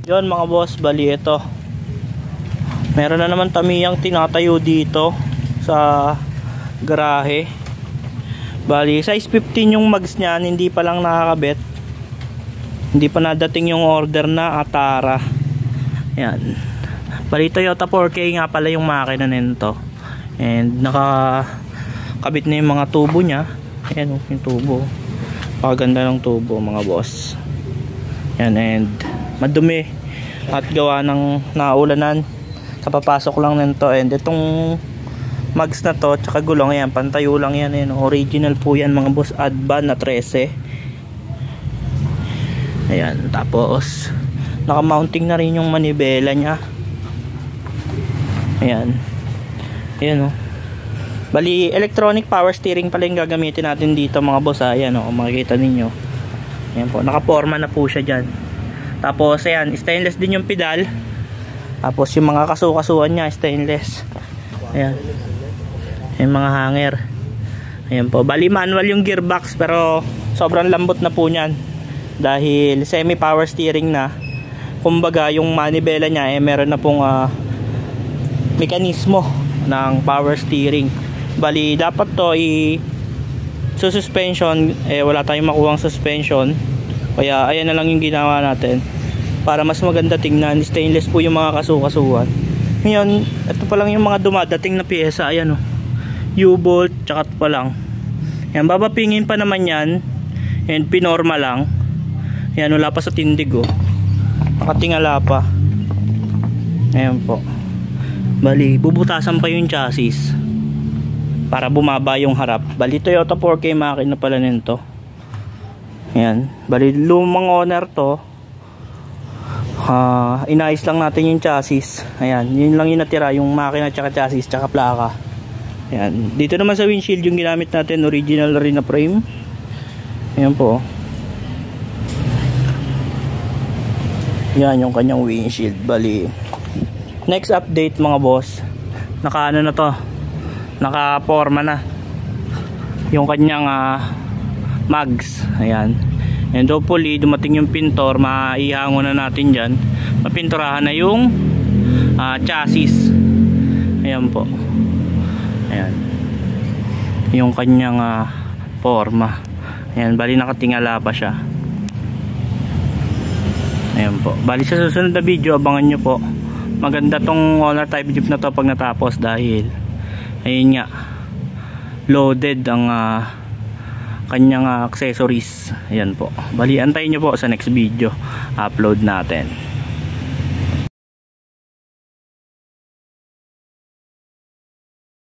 Yon mga boss, bali ito. Meron na naman Tamiyang tinatayo dito sa garahe. Bali size 15 yung mags niyan, hindi pa lang nakakabit. Hindi pa nadating yung order na Atara. Yan. Bali Toyota 4K nga pala yung makina nito. And nakakabit na yung mga tubo niya. Ayan yung tubo. Paganda ng tubo mga boss. Yan, and madumi at gawa ng naulanan, kapapasok lang nito. And itong mags na to tsaka gulong, yan pantayo lang yan, original po yan mga boss, Advan na 13. Ayan, tapos naka-mounting na rin yung manibela nya. Ayan, ayan bali electronic power steering pala yung gagamitin natin dito mga boss. Ayan kung makikita ninyo, ayan po, nakaporma na po siya dyan. Tapos ayan, stainless din yung pedal. Tapos yung mga kasukasuan nya stainless. Ayan, yung mga hanger. Ayan po, bali manual yung gearbox, pero sobrang lambot na po nyan dahil semi power steering na. Kumbaga yung manibela nya meron na pong mekanismo ng power steering. Bali dapat to suspension, wala tayong makuhang suspension, kaya ayan na lang yung ginawa natin para mas maganda tingnan. Stainless po yung mga kasukasuan. Ngayon, ito pa lang yung mga dumadating na pyesa. Ayan U-bolt, tsaka pa lang. Yan, babapingin pa naman yan. And pinorma lang. Yan, wala pa sa tindig nakatingala pa. Ayan po. Bali, bubutasan pa yung chassis para bumaba yung harap. Bali, Toyota 4K makina pala nito. Ayan, bali lumang owner to. Inayos lang natin yung chassis. Ayan, yun lang yung natira, yung makina tsaka chassis tsaka plaka. Ayan, dito naman sa windshield yung ginamit natin, original rin na frame. Ayan po. Yan yung kanyang windshield. Bali next update mga boss, naka na to, naka forma na yung kanyang mags. Ayan, and hopefully dumating yung pintor, maihango na natin dyan, mapinturahan na yung chassis. Ayan po, ayan yung kanyang forma. Ayan, bali nakatingala pa siya. Ayan po, bali sa susunod na video abangan nyo po. Maganda tong Honor type jeep na to pag natapos, dahil ayun nga, loaded ang kanyang accessories. Ayan po, bali antayin nyo po sa next video upload natin.